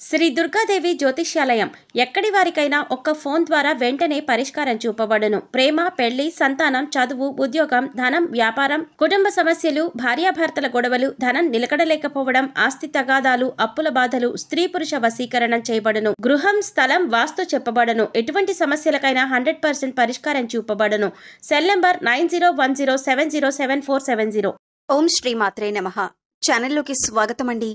శ్రీ దుర్గాదేవి జ్యోతిష్యాలయం ఎక్కడి వారికైనా ఒక్క ఫోన్ ద్వారా వెంటనే పరిష్కారం చూపబడును. ప్రేమ, పెళ్లి, సంతానం, చదువు, ఉద్యోగం, ధనం, వ్యాపారం, కుటుంబ సమస్యలు, భార్యాభర్తల గొడవలు, ధనం నిలకడలేకపోవడం, ఆస్తి తగాదాలు, అప్పుల బాధలు, స్త్రీ పురుష వశీకరణం చేయబడును. గృహం, స్థలం, వాస్తు చెప్పబడును. ఎటువంటి సమస్యలకైనా 100% పరిష్కారం చూపబడును. Cell number 9010707470. ఓం శ్రీ మాత్రే నమః. ఛానల్లోకి స్వాగతం అండి.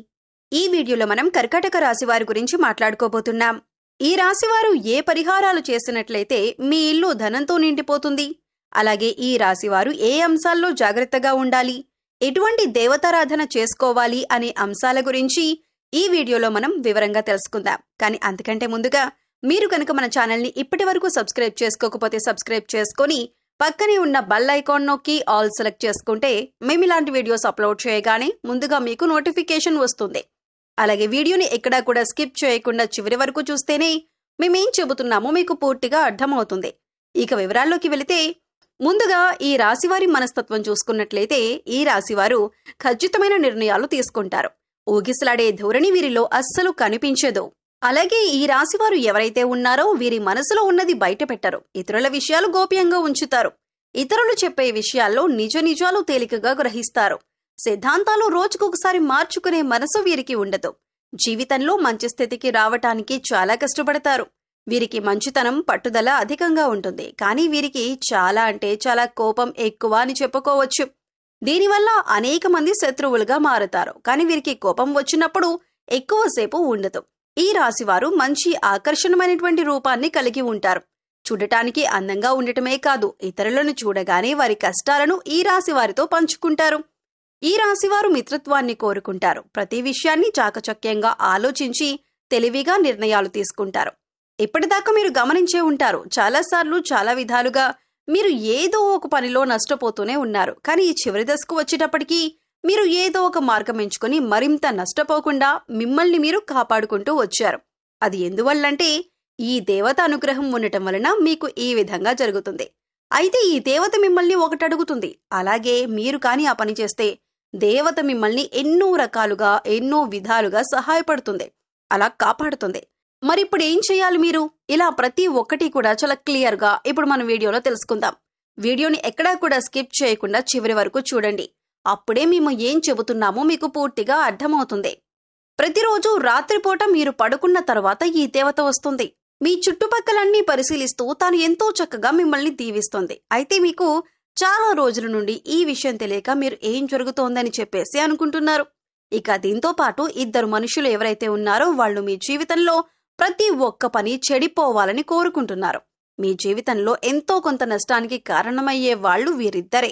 ఈ వీడియోలో మనం కర్కాటక రాశి వారి గురించి మాట్లాడుకోబోతున్నాం. ఈ రాశివారు ఏ పరిహారాలు చేసినట్లయితే మీ ఇల్లు ధనంతో నిండిపోతుంది, అలాగే ఈ రాశివారు ఏ అంశాల్లో జాగ్రత్తగా ఉండాలి, ఎటువంటి దేవతారాధన చేసుకోవాలి అనే అంశాల గురించి ఈ వీడియోలో మనం వివరంగా తెలుసుకుందాం. కానీ అంతకంటే ముందుగా మీరు కనుక మన ఛానల్ని ఇప్పటి వరకు సబ్స్క్రైబ్ చేసుకోకపోతే సబ్స్క్రైబ్ చేసుకొని పక్కనే ఉన్న బెల్ ఐకాన్ నొక్కి ఆల్ సెలెక్ట్ చేసుకుంటే మేము ఇలాంటి వీడియోస్ అప్లోడ్ చేయగానే ముందుగా మీకు నోటిఫికేషన్ వస్తుంది. అలాగే వీడియోని ఎక్కడా కూడా స్కిప్ చేయకుండా చివరి వరకు చూస్తేనే మేమేం చెబుతున్నామో మీకు పూర్తిగా అర్థమవుతుంది. ఇక వివరాల్లోకి వెళితే ముందుగా ఈ రాశివారి మనస్తత్వం చూసుకున్నట్లయితే ఈ రాశివారు ఖచ్చితమైన నిర్ణయాలు తీసుకుంటారు. ఊగిసలాడే ధోరణి వీరిలో అస్సలు కనిపించదు. అలాగే ఈ రాశివారు ఎవరైతే ఉన్నారో వీరి మనసులో ఉన్నది బయట పెట్టరు. ఇతరుల విషయాలు గోప్యంగా ఉంచుతారు. ఇతరులు చెప్పే విషయాల్లో నిజాలు తేలికగా గ్రహిస్తారు. సిద్ధాంతాలు రోజుకొకసారి మార్చుకునే మనసు వీరికి ఉండదు. జీవితంలో మంచి స్థితికి రావటానికి చాలా కష్టపడతారు. వీరికి మంచితనం, పట్టుదల అధికంగా ఉంటుంది. కానీ వీరికి చాలా అంటే చాలా కోపం ఎక్కువ అని చెప్పుకోవచ్చు. దీనివల్ల అనేక మంది శత్రువులుగా మారుతారు. కానీ వీరికి కోపం వచ్చినప్పుడు ఎక్కువసేపు ఉండదు. ఈ రాశివారు మంచి ఆకర్షణమైనటువంటి రూపాన్ని కలిగి ఉంటారు. చూడటానికి అందంగా ఉండటమే కాదు, ఇతరులను చూడగానే వారి కష్టాలను ఈ రాశివారితో పంచుకుంటారు. ఈ రాశివారు మిత్రత్వాన్ని కోరుకుంటారు. ప్రతి విషయాన్ని చాకచక్యంగా ఆలోచించి తెలివిగా నిర్ణయాలు తీసుకుంటారు. ఇప్పటిదాకా మీరు గమనించే ఉంటారు, చాలాసార్లు చాలా విధాలుగా మీరు ఏదో ఒక పనిలో నష్టపోతూనే ఉన్నారు. కానీ ఈ చివరి దశకు వచ్చేటప్పటికీ మీరు ఏదో ఒక మార్గం ఎంచుకొని మరింత నష్టపోకుండా మిమ్మల్ని మీరు కాపాడుకుంటూ వచ్చారు. అది ఎందువల్లంటే ఈ దేవత అనుగ్రహం ఉండటం వలన మీకు ఈ విధంగా జరుగుతుంది. అయితే ఈ దేవత మిమ్మల్ని ఒకటి అడుగుతుంది. అలాగే మీరు కాని ఆ పని చేస్తే దేవత మిమ్మల్ని ఎన్నో రకాలుగా ఎన్నో విధాలుగా సహాయపడుతుంది, అలా కాపాడుతుంది. మరి ఇప్పుడు ఏం చేయాలి మీరు? ఇలా ప్రతి ఒక్కటి కూడా చాలా క్లియర్ గా ఇప్పుడు మన వీడియోలో తెలుసుకుందాం. వీడియోని ఎక్కడా కూడా స్కిప్ చేయకుండా చివరి వరకు చూడండి. అప్పుడే మేము ఏం చెబుతున్నామో మీకు పూర్తిగా అర్థమవుతుంది. ప్రతిరోజు రాత్రిపూట మీరు పడుకున్న తర్వాత ఈ దేవత వస్తుంది. మీ చుట్టుపక్కలన్నీ పరిశీలిస్తూ తాను ఎంతో చక్కగా మిమ్మల్ని దీవిస్తుంది. అయితే మీకు చాలా రోజుల నుండి ఈ విషయం తెలియక మీరు ఏం జరుగుతోందని చెప్పేసి అనుకుంటున్నారు. ఇక దీంతో పాటు ఇద్దరు మనుషులు ఎవరైతే ఉన్నారో వాళ్ళు మీ జీవితంలో ప్రతి ఒక్క పని చెడిపోవాలని కోరుకుంటున్నారు. మీ జీవితంలో ఎంతో కొంత నష్టానికి కారణమయ్యే వాళ్ళు వీరిద్దరే.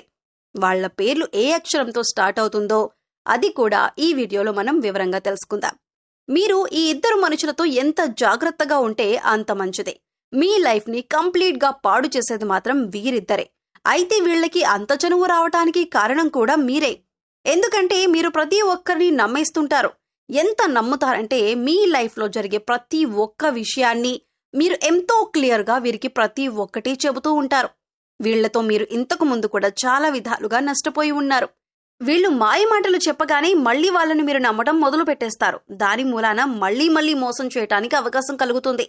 వాళ్ల పేర్లు ఏ అక్షరంతో స్టార్ట్ అవుతుందో అది కూడా ఈ వీడియోలో మనం వివరంగా తెలుసుకుందాం. మీరు ఈ ఇద్దరు మనుషులతో ఎంత జాగ్రత్తగా ఉంటే అంత మంచిదే. మీ లైఫ్ ని కంప్లీట్ గా పాడు చేసేది మాత్రం వీరిద్దరే. అయితే వీళ్ళకి అంత చనువు రావటానికి కారణం కూడా మీరే. ఎందుకంటే మీరు ప్రతి ఒక్కరిని నమ్మేస్తుంటారు. ఎంత నమ్ముతారంటే మీ లైఫ్ లో జరిగే ప్రతి ఒక్క విషయాన్ని మీరు ఎంతో క్లియర్ గా వీరికి ప్రతి ఒక్కటి చెబుతూ ఉంటారు. వీళ్లతో మీరు ఇంతకు ముందు కూడా చాలా విధాలుగా నష్టపోయి ఉన్నారు. వీళ్ళు మాయ మాటలు చెప్పగానే మళ్లీ వాళ్ళని మీరు నమ్మటం మొదలు పెట్టేస్తారు. దాని మూలాన మళ్లీ మోసం చేయటానికి అవకాశం కలుగుతుంది.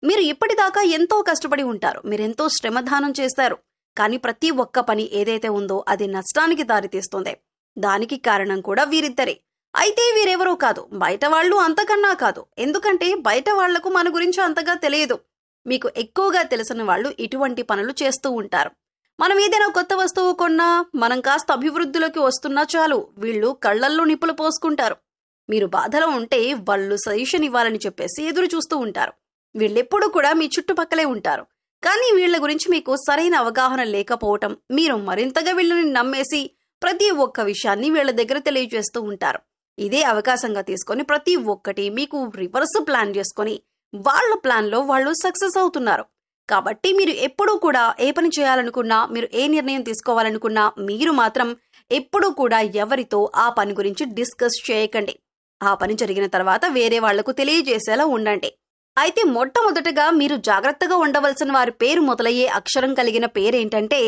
మీరు ఇప్పటిదాకా ఎంతో కష్టపడి ఉంటారు. మీరెంతో శ్రమదానం చేస్తారు. కానీ ప్రతి ఒక్క పని ఏదైతే ఉందో అది నష్టానికి దారితీస్తుంది. దానికి కారణం కూడా వీరిద్దరే. అయితే వీరెవరో కాదు, బయట వాళ్ళు అంతకన్నా కాదు. ఎందుకంటే బయట వాళ్లకు మన గురించి అంతగా తెలియదు. మీకు ఎక్కువగా తెలిసిన వాళ్ళు ఇటువంటి పనులు చేస్తూ ఉంటారు. మనం ఏదైనా కొత్త వస్తువు కొన్నా, మనం కాస్త అభివృద్ధిలోకి వస్తున్నా చాలు వీళ్ళు కళ్లల్లో నిప్పులు పోసుకుంటారు. మీరు బాధలో ఉంటే వాళ్ళు సజెషన్ ఇవ్వాలని చెప్పేసి ఎదురు చూస్తూ ఉంటారు. వీళ్ళెప్పుడు కూడా మీ చుట్టుపక్కలే ఉంటారు. కానీ వీళ్ల గురించి మీకు సరైన అవగాహన లేకపోవటం, మీరు మరింతగా వీళ్ళని నమ్మేసి ప్రతి ఒక్క విషయాన్ని వీళ్ల దగ్గర తెలియజేస్తూ ఉంటారు. ఇదే అవకాశంగా తీసుకొని ప్రతి ఒక్కటి మీకు రివర్స్ ప్లాన్ చేసుకొని వాళ్ల ప్లాన్ లో వాళ్ళు సక్సెస్ అవుతున్నారు. కాబట్టి మీరు ఎప్పుడూ కూడా ఏ పని చేయాలనుకున్నా, మీరు ఏ నిర్ణయం తీసుకోవాలనుకున్నా మీరు మాత్రం ఎప్పుడూ కూడా ఎవరితో ఆ పని గురించి డిస్కస్ చేయకండి. ఆ పని జరిగిన తర్వాత వేరే వాళ్లకు తెలియజేసేలా ఉండండి. అయితే మొట్టమొదటగా మీరు జాగ్రత్తగా ఉండవలసిన వారి పేరు మొదలయ్యే అక్షరం కలిగిన పేరేంటంటే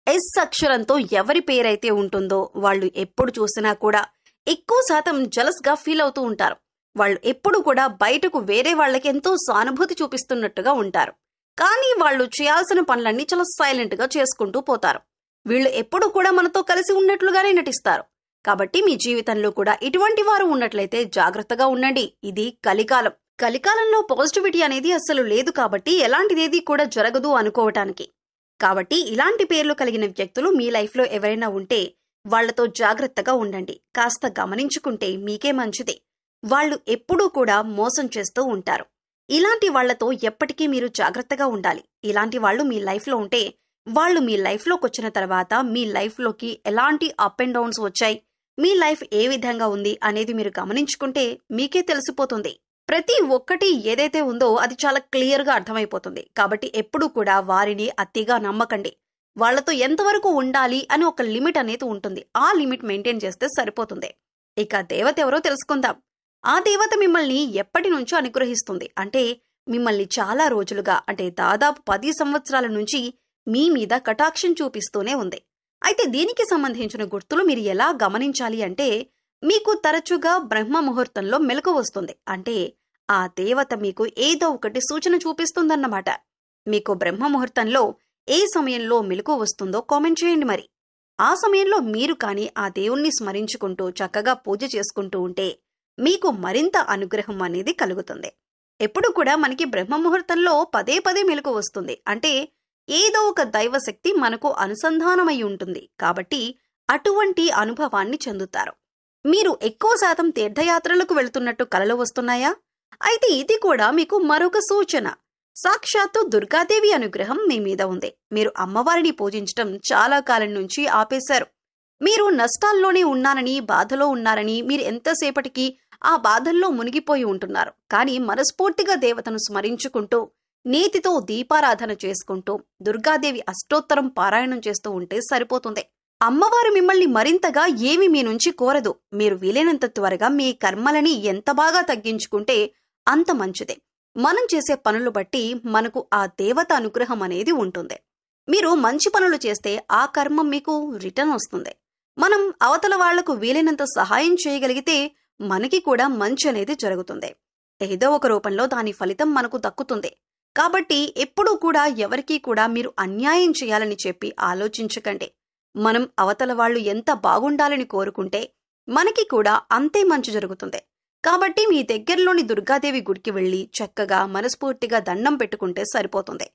ఎస్ అక్షరంతో ఎవరి పేరైతే ఉంటుందో వాళ్ళు ఎప్పుడు చూసినా కూడా ఎక్కువ శాతం జలస్ గా ఫీల్ అవుతూ ఉంటారు. వాళ్ళు ఎప్పుడు కూడా బయటకు వేరే వాళ్ళకి ఎంతో సానుభూతి చూపిస్తున్నట్టుగా ఉంటారు. కానీ వాళ్ళు చేయాల్సిన పనులన్నీ చాలా సైలెంట్ గా చేసుకుంటూ పోతారు. వీళ్ళు ఎప్పుడు కూడా మనతో కలిసి ఉన్నట్లుగానే నటిస్తారు. కాబట్టి మీ జీవితంలో కూడా ఇటువంటి వారు ఉన్నట్లయితే జాగ్రత్తగా ఉండండి. ఇది కలికాలం. కలికాలంలో పాజిటివిటీ అనేది అస్సలు లేదు కాబట్టి ఎలాంటిదేది కూడా జరగదు అనుకోవటానికి. కాబట్టి ఇలాంటి పేర్లు కలిగిన వ్యక్తులు మీ లైఫ్లో ఎవరైనా ఉంటే వాళ్లతో జాగ్రత్తగా ఉండండి. కాస్త గమనించుకుంటే మీకే మంచిది. వాళ్ళు ఎప్పుడూ కూడా మోసం చేస్తూ ఉంటారు. ఇలాంటి వాళ్లతో ఎప్పటికీ మీరు జాగ్రత్తగా ఉండాలి. ఇలాంటి వాళ్ళు మీ లైఫ్లో ఉంటే వాళ్ళు మీ లైఫ్లోకి వచ్చిన తర్వాత మీ లైఫ్లోకి ఎలాంటి అప్ అండ్ డౌన్స్ వచ్చాయి, మీ లైఫ్ ఏ విధంగా ఉంది అనేది మీరు గమనించుకుంటే మీకే తెలిసిపోతుంది. ప్రతి ఒక్కటి ఏదైతే ఉందో అది చాలా క్లియర్గా అర్థమైపోతుంది. కాబట్టి ఎప్పుడూ కూడా వారిని అతిగా నమ్మకండి. వాళ్లతో ఎంతవరకు ఉండాలి అని ఒక లిమిట్ అనేది ఉంటుంది. ఆ లిమిట్ మెయింటైన్ చేస్తే సరిపోతుంది. ఇక దేవత ఎవరో తెలుసుకుందాం. ఆ దేవత మిమ్మల్ని ఎప్పటి నుంచో అనుగ్రహిస్తుంది. అంటే మిమ్మల్ని చాలా రోజులుగా, అంటే దాదాపు 10 సంవత్సరాల నుంచి మీ మీద కటాక్షం చూపిస్తూనే ఉంది. అయితే దీనికి సంబంధించిన గుర్తులు మీరు ఎలా గమనించాలి అంటే, మీకు తరచుగా బ్రహ్మ ముహూర్తంలో మెలకు వస్తుంది. అంటే ఆ దేవత మీకు ఏదో ఒకటి సూచన చూపిస్తుందన్నమాట. మీకు బ్రహ్మ ముహూర్తంలో ఏ సమయంలో మెలకు వస్తుందో కామెంట్ చేయండి. మరి ఆ సమయంలో మీరు కానీ ఆ దేవుణ్ణి స్మరించుకుంటూ చక్కగా పూజ చేసుకుంటూ ఉంటే మీకు మరింత అనుగ్రహం అనేది కలుగుతుంది. ఎప్పుడు కూడా మనకి బ్రహ్మ ముహూర్తంలో పదే పదే మెలకు వస్తుంది. అంటే ఏదో ఒక దైవశక్తి మనకు అనుసంధానమై ఉంటుంది. కాబట్టి అటువంటి అనుభవాన్ని చెందుతారు. మీరు ఎక్కువ శాతం తీర్థయాత్రలకు వెళ్తున్నట్టు కలలు వస్తున్నాయా? అయితే ఇది కూడా మీకు మరొక సూచన. సాక్షాత్తు దుర్గాదేవి అనుగ్రహం మీ మీద ఉంది. మీరు అమ్మవారిని పూజించటం చాలా కాలం నుంచి ఆపేశారు. మీరు నష్టాల్లోనే ఉన్నారని, బాధలో ఉన్నారని, మీరు ఎంతసేపటికి ఆ బాధల్లో మునిగిపోయి ఉంటున్నారు. కానీ మనస్ఫూర్తిగా దేవతను స్మరించుకుంటూ, నీతితో దీపారాధన చేసుకుంటూ, దుర్గాదేవి అష్టోత్తరం పారాయణం చేస్తూ ఉంటే సరిపోతుంది. అమ్మవారు మిమ్మల్ని మరింతగా ఏమి మీ నుంచి కోరదు. మీరు వీలైనంత త్వరగా మీ కర్మలని ఎంత బాగా తగ్గించుకుంటే అంత మంచిదే. మనం చేసే పనులు బట్టి మనకు ఆ దేవత అనుగ్రహం అనేది ఉంటుంది. మీరు మంచి పనులు చేస్తే ఆ కర్మం మీకు రిటర్న్ వస్తుంది. మనం అవతల వాళ్లకు వీలైనంత సహాయం చేయగలిగితే మనకి కూడా మంచి అనేది జరుగుతుంది. ఏదో ఒక రూపంలో దాని ఫలితం మనకు దక్కుతుంది. కాబట్టి ఎప్పుడూ కూడా ఎవరికీ కూడా మీరు అన్యాయం చేయాలని చెప్పి ఆలోచించకండి. మనం అవతల వాళ్ళు ఎంత బాగుండాలని కోరుకుంటే మనకి కూడా అంతే మంచి జరుగుతుంది. కాబట్టి మీ దగ్గరలోని దుర్గాదేవి గుడికి వెళ్లి చక్కగా మనస్ఫూర్తిగా దండం పెట్టుకుంటే సరిపోతుంది.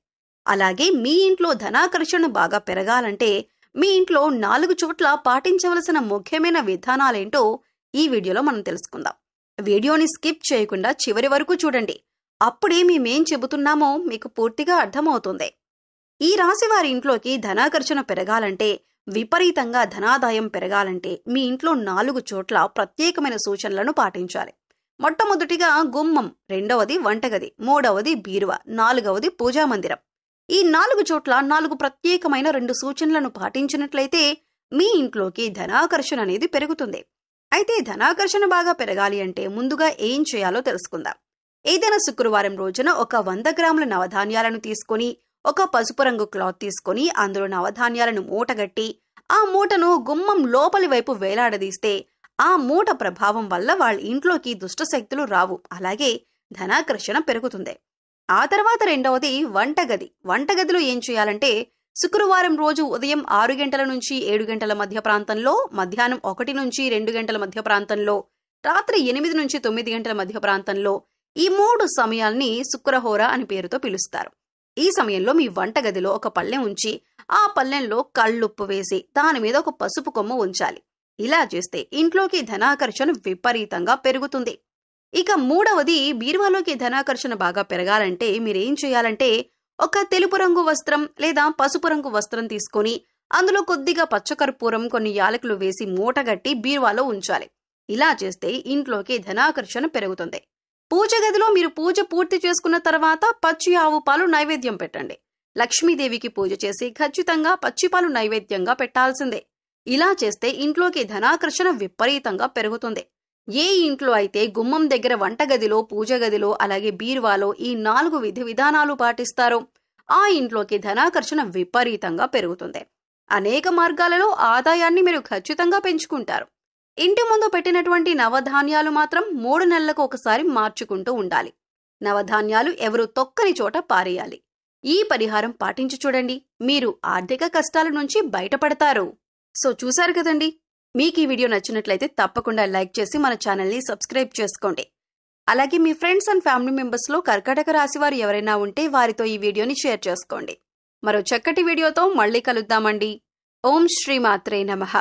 అలాగే మీ ఇంట్లో ధనాకర్షణ బాగా పెరగాలంటే మీ ఇంట్లో 4 చోట్ల పాటించవలసిన ముఖ్యమైన విధానాలేంటో ఈ వీడియోలో మనం తెలుసుకుందాం. వీడియోని స్కిప్ చేయకుండా చివరి వరకు చూడండి. అప్పుడే మేమేం చెబుతున్నామో మీకు పూర్తిగా అర్థమవుతుంది. ఈ రాశి వారి ఇంట్లోకి ధనాకర్షణ పెరగాలంటే, విపరీతంగా ధనాదాయం పెరగాలంటే మీ ఇంట్లో 4 చోట్ల ప్రత్యేకమైన సూచనలను పాటించాలి. మొట్టమొదటిగా గుమ్మం, రెండవది వంటగది, మూడవది బీరువా, 4వది పూజామందిరం. ఈ 4 చోట్ల 4 ప్రత్యేకమైన 2 సూచనలను పాటించినట్లయితే మీ ఇంట్లోకి ధనాకర్షణ అనేది పెరుగుతుంది. అయితే ధనాకర్షణ బాగా పెరగాలి అంటే ముందుగా ఏం చేయాలో తెలుసుకుందాం. ఏదైనా శుక్రవారం రోజున ఒక 100 గ్రాముల నవధాన్యాలను తీసుకొని, ఒక పసుపు రంగు క్లాత్ తీసుకొని అందులో నవధాన్యాలను మూటగట్టి ఆ మూటను గుమ్మం లోపలి వైపు వేలాడదీస్తే ఆ మూట ప్రభావం వల్ల వాళ్ళ ఇంట్లోకి దుష్టశక్తులు రావు. అలాగే ధనాకర్షణ పెరుగుతుంది. ఆ తర్వాత రెండవది వంటగది. వంటగదిలో ఏం చేయాలంటే శుక్రవారం రోజు ఉదయం 6 గంటల నుంచి 7 గంటల మధ్య ప్రాంతంలో, మధ్యాహ్నం 1 నుంచి 2 గంటల మధ్య ప్రాంతంలో, రాత్రి 8 నుంచి 9 గంటల మధ్య ప్రాంతంలో, ఈ 3 సమయాల్ని శుక్రహోర అని పేరుతో పిలుస్తారు. ఈ సమయంలో మీ వంటగదిలో ఒక పళ్ళెం ఉంచి ఆ పళ్ళెంలో కళ్ళుప్పు వేసి దాని మీద ఒక పసుపు కొమ్మ ఉంచాలి. ఇలా చేస్తే ఇంట్లోకి ధనాకర్షణ విపరీతంగా పెరుగుతుంది. ఇక మూడవది బీరువాలోకి ధనాకర్షణ బాగా పెరగాలంటే మీరేం చేయాలంటే ఒక తెలుపు రంగు వస్త్రం లేదా పసుపు రంగు వస్త్రం తీసుకొని అందులో కొద్దిగా పచ్చకర్పూరం, కొన్ని యాలకులు వేసి మూటగట్టి బీరువాలో ఉంచాలి. ఇలా చేస్తే ఇంట్లోకి ధనాకర్షణ పెరుగుతుంది. పూజ గదిలో మీరు పూజ పూర్తి చేసుకున్న తర్వాత పచ్చి ఆవు పాలు నైవేద్యం పెట్టండి. లక్ష్మీదేవికి పూజ చేసి ఖచ్చితంగా పచ్చిపాలు నైవేద్యంగా పెట్టాల్సిందే. ఇలా చేస్తే ఇంట్లోకి ధనాకర్షణ విపరీతంగా పెరుగుతుంది. ఏ ఇంట్లో అయితే గుమ్మం దగ్గర, వంటగదిలో, పూజ గదిలో, అలాగే బీరువాలో ఈ 4 విధి విధానాలు పాటిస్తారో ఆ ఇంట్లోకి ధనాకర్షణ విపరీతంగా పెరుగుతుంది. అనేక మార్గాలలో ఆదాయాన్ని మీరు ఖచ్చితంగా పెంచుకుంటారు. ఇంటి ముందు పెట్టినటువంటి నవధాన్యాలు మాత్రం 3 నెలలకు ఒకసారి మార్చుకుంటూ ఉండాలి. నవధాన్యాలు ఎవరు తొక్కని చోట పారేయాలి. ఈ పరిహారం పాటించి చూడండి, మీరు ఆర్థిక కష్టాల నుంచి బయటపడతారు. సో చూశారు కదండి, మీకు ఈ వీడియో నచ్చినట్లయితే తప్పకుండా లైక్ చేసి మన ఛానల్ని సబ్స్క్రైబ్ చేసుకోండి. అలాగే మీ ఫ్రెండ్స్ అండ్ ఫ్యామిలీ మెంబర్స్లో కర్కాటక రాశి వారు ఎవరైనా ఉంటే వారితో ఈ వీడియోని షేర్ చేసుకోండి. మరో చక్కటి వీడియోతో మళ్ళీ కలుద్దామండి. ఓం శ్రీ మాత్రే నమః.